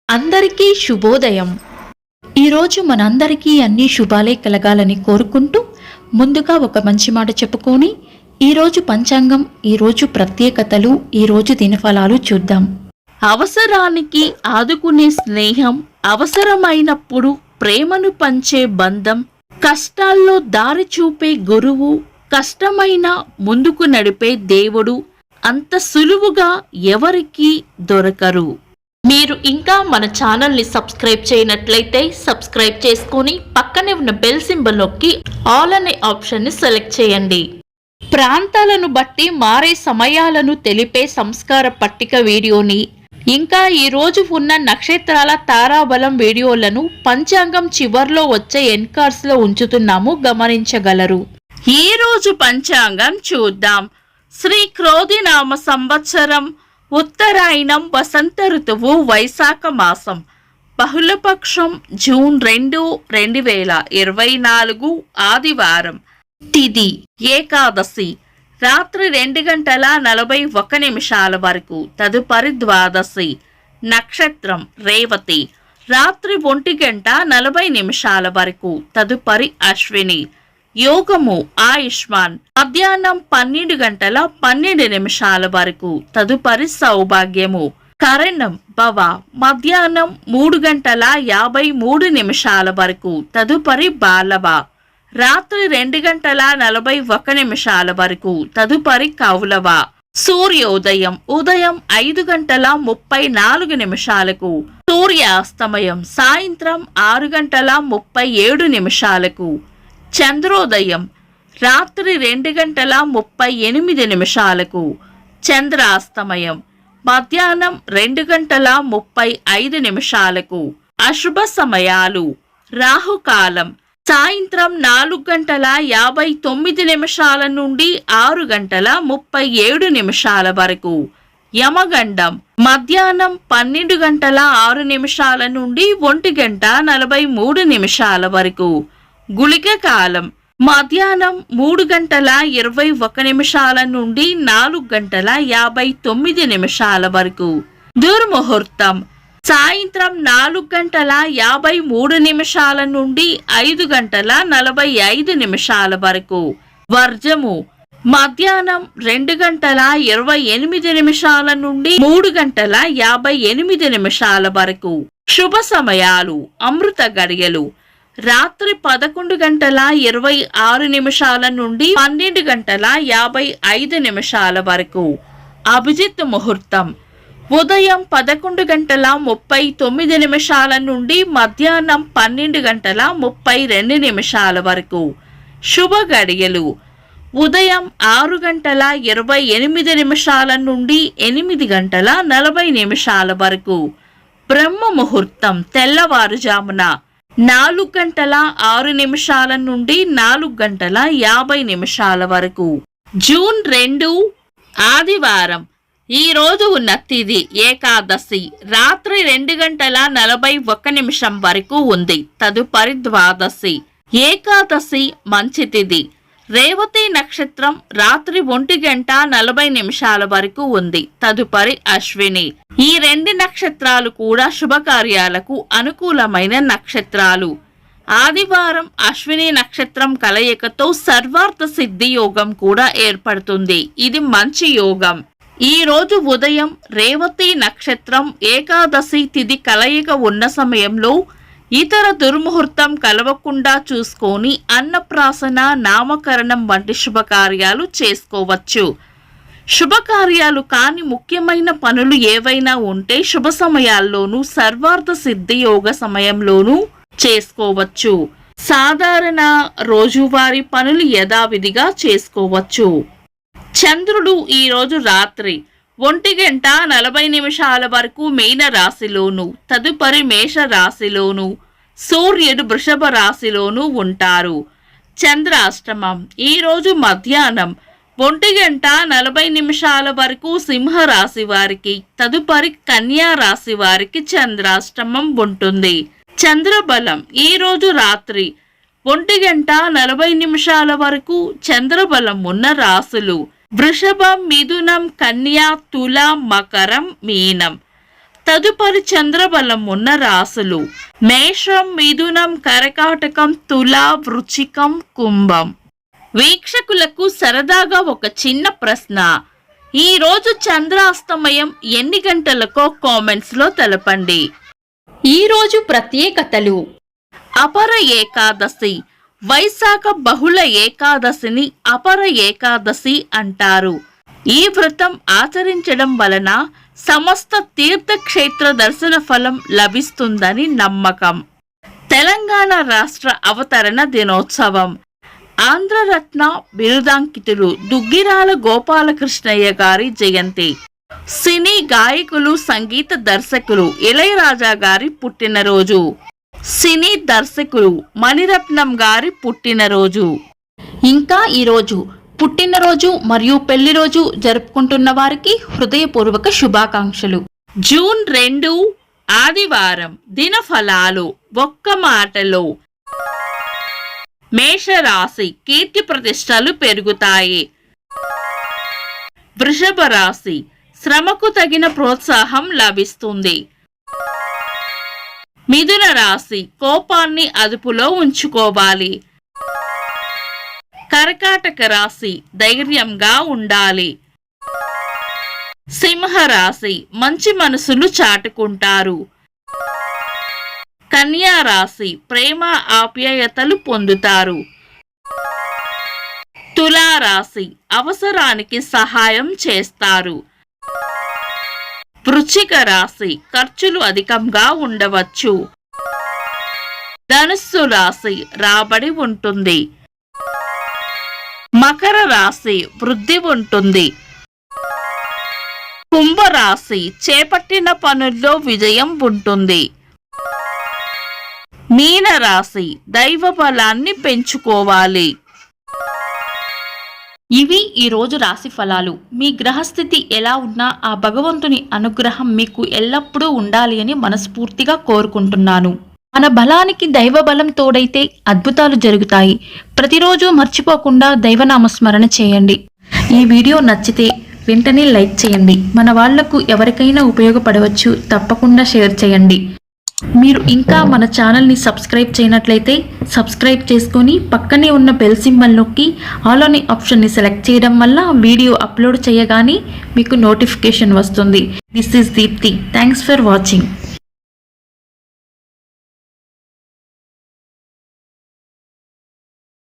అందరికీ శుభోదయం. ఈరోజు మనందరికీ అన్ని శుభాలే కలగాలని కోరుకుంటూ ముందుగా ఒక మంచి మాట చెప్పుకొని ఈరోజు పంచాంగం, ఈరోజు ప్రత్యేకతలు, ఈరోజు దినఫలాలు చూద్దాం. అవసరానికి ఆదుకునే స్నేహం, అవసరమైనప్పుడు ప్రేమను పంచే బంధం, కష్టాల్లో దారి చూపే గురువు, కష్టమైన ముందుకు నడిపే దేవుడు అంత సులువుగా ఎవరికీ దొరకరు. మీరు ఇంకా మన ఛానల్ని సబ్స్క్రైబ్ చేయనట్లయితే సబ్స్క్రైబ్ చేసుకొని పక్కనే ఉన్న బెల్ సింబల్ నొక్కి ఆల్ అనే ఆప్షన్ని సెలెక్ట్ చేయండి. ప్రాంతాలను బట్టి మారే సమయాలను తెలిపే సంస్కార పట్టిక వీడియోని, ఇంకా ఈరోజు ఉన్న నక్షత్రాల తారాబలం వీడియోలను పంచాంగం చివర్లో వచ్చే ఎన్కార్స్లో ఉంచుతున్నాము, గమనించగలరు. ఈరోజు పంచాంగం చూద్దాం. శ్రీ క్రోధినామ సంవత్సరం, ఉత్తరాయణం, వసంత ఋతువు, వైశాఖ మాసం, బహుళపక్షం, జూన్ 2, 2024 ఆదివారం. తిథి ఏకాదశి, రాత్రి 2:41 వరకు, తదుపరి ద్వాదశి. నక్షత్రం రేవతి, రాత్రి 1:40 వరకు, తదుపరి అశ్విని. యోగము ఆయుష్మాన్, మధ్యాహ్నం 12:12 వరకు, తదుపరి సౌభాగ్యము. కరణం భవ, మధ్యాహ్నం 3:53 వరకు, తదుపరి బాలవ. రాత్రి 2:41 వరకు, తదుపరి కౌలవ. సూర్యోదయం ఉదయం 5:34, సూర్యాస్తమయం సాయంత్రం 6:37. చంద్రోదయం రాత్రి 2:38, చంద్రాస్తమయం మధ్యాహ్నం 2:35. అశుభ సమయాలు: రాహుకాలం సాయంత్రం 4:59 నుండి 6:37 వరకు. యమగండం మధ్యాహ్నం 12:06 నుండి 1:43 వరకు. గుళిక కాలం మధ్యాహ్నం 3:21 నుండి 4:59 వరకు. దుర్ముహూర్తం సాయంత్రం 4:53 నుండి 5:45 వరకు. వర్జము మధ్యాహ్నం 2:28 నుండి 3:58 వరకు. శుభ సమయాలు: అమృత గడియలు రాత్రి 11:26 నుండి 12:55 వరకు. అభిజిత్ ముహూర్తం ఉదయం 11:39 నుండి మధ్యాహ్నం 12:32 వరకు. శుభ గడియలు ఉదయం 6:28 నుండి 8:40 వరకు. బ్రహ్మ ముహూర్తం తెల్లవారుజామున 4:06 నుండి 4:50 వరకు. జూన్ 2 ఆదివారం. ఈ రోజు ఉన్న తిథి ఏకాదశి, రాత్రి 2:41 వరకు ఉంది, తదుపరి ద్వాదశి. ఏకాదశి మంచి తిథి. రేవతి నక్షత్రం రాత్రి 1:40 వరకు ఉంది, తదుపరి అశ్విని. ఈ రెండు నక్షత్రాలు కూడా శుభకార్యాలకు అనుకూలమైన నక్షత్రాలు. ఆదివారం అశ్విని నక్షత్రం కలయికతో సర్వార్థ సిద్ధి యోగం కూడా ఏర్పడుతుంది. ఇది మంచి యోగం. ఈ రోజు ఉదయం రేవతి నక్షత్రం ఏకాదశి తిథి కలయిక ఉన్న సమయంలో ఇతర దుర్ముహూర్తం కలవకుండా చూసుకొని అన్నప్రాసన, నామకరణం వంటి శుభకార్యాలు చేసుకోవచ్చు. శుభకార్యాలు కాని ముఖ్యమైన పనులు ఏవైనా ఉంటే శుభ సమయాల్లోనూ సర్వార్థ సిద్ధి యోగ సమయంలోనూ చేసుకోవచ్చు. సాధారణ రోజువారీ పనులు యథావిధిగా చేసుకోవచ్చు. చంద్రుడు ఈరోజు రాత్రి 1:40 వరకు మీన రాశిలోను, తదుపరి మేష రాశిలోను, సూర్యుడు వృషభ రాశిలోను ఉంటారు. చంద్రాష్టమం ఈరోజు మధ్యాహ్నం 1:40 వరకు సింహ రాశి వారికి, తదుపరి కన్యా రాశి వారికి చంద్రాష్టమం ఉంటుంది. చంద్రబలం ఈరోజు రాత్రి 1:40 వరకు చంద్రబలం ఉన్న రాశులు వృషభం, మిథునం, కన్యా, తుల, మకరం, మీనం. తదుపరి చంద్రబలం ఉన్న రాశులు మేషం, మిథునం, కర్కాటకం, తుల, వృశ్చికం, కుంభం. వీక్షకులకు సరదాగా ఒక చిన్న ప్రశ్న. ఈ రోజు చంద్రాస్తమయం ఎన్ని గంటలకో కామెంట్స్ లో తెలపండి. ఈ రోజు ప్రత్యేకతలు. అపర ఏకాదశి. వైశాఖ బహుళ ఏకాదశిని అపర ఏకాదశి అంటారు. ఈ వ్రతం ఆచరించడం వలన సమస్త తీర్థక్షేత్ర దర్శన ఫలం లభిస్తుందని నమ్మకం. తెలంగాణ రాష్ట్ర అవతరణ దినోత్సవం. ఆంధ్రరత్న బిరుదాంకితులు దుగ్గిరాల గోపాలకృష్ణయ్య గారి జయంతి. సినీ గాయకులు, సంగీత దర్శకులు ఇళయరాజా గారి పుట్టినరోజు. సినీ దర్శకులు మణిరత్నం గారి పుట్టినరోజు. ఇంకా ఈరోజు పుట్టినరోజు మరియు పెళ్లి రోజు జరుపుకుంటున్న వారికి హృదయపూర్వక శుభాకాంక్షలు. జూన్ 2 ఆదివారం. దినఫలాలు. ఒక్క మాటలో మేషరాశి కీర్తి ప్రతిష్టలు పెరుగుతాయి. వృషభ రాశి శ్రమకు తగిన ప్రోత్సాహం లభిస్తుంది. మిథున రాశి కోపాన్ని అదుపులో ఉంచుకోవాలి. కర్కాటక రాశి ధైర్యంగా ఉండాలి. సింహరాశి మంచి మనసులు చాటుకుంటారు. కన్యా రాశి ప్రేమ ఆప్యాయతలు పొందుతారు. తులా రాశి అవసరానికి సహాయం చేస్తారు. వృశ్చిక రాశి ఖర్చులు అధికంగా ఉండవచ్చు. ధనుస్సు రాశి రాబడి ఉంటుంది. మకర రాశి వృద్ధి ఉంటుంది. కుంభరాశి చేపట్టిన పనుల్లో విజయం ఉంటుంది. మీన రాశి దైవ బలాన్ని పెంచుకోవాలి. ఇవి ఈ రోజు రాశి ఫలాలు. మీ గ్రహస్థితి ఎలా ఉన్నా ఆ భగవంతుని అనుగ్రహం మీకు ఎల్లప్పుడూ ఉండాలి అని మనస్ఫూర్తిగా కోరుకుంటున్నాను. మన బలానికి దైవ బలం తోడైతే అద్భుతాలు జరుగుతాయి. ప్రతిరోజు మర్చిపోకుండా దైవనామస్మరణ చేయండి. ఈ వీడియో నచ్చితే వెంటనే లైక్ చేయండి. మన వాళ్లకు ఎవరికైనా ఉపయోగపడవచ్చు. తప్పకుండా షేర్ చేయండి. మీరు ఇంకా మన ఛానల్ని సబ్స్క్రైబ్ చేయనట్లయితే సబ్స్క్రైబ్ చేసుకొని పక్కనే ఉన్న బెల్ సింబల్ నొక్కి ఆల్ అనే ఆప్షన్ని సెలెక్ట్ చేయడం వల్ల వీడియో అప్లోడ్ చేయగానే మీకు నోటిఫికేషన్ వస్తుంది. This is Deepthi. Thanks for watching.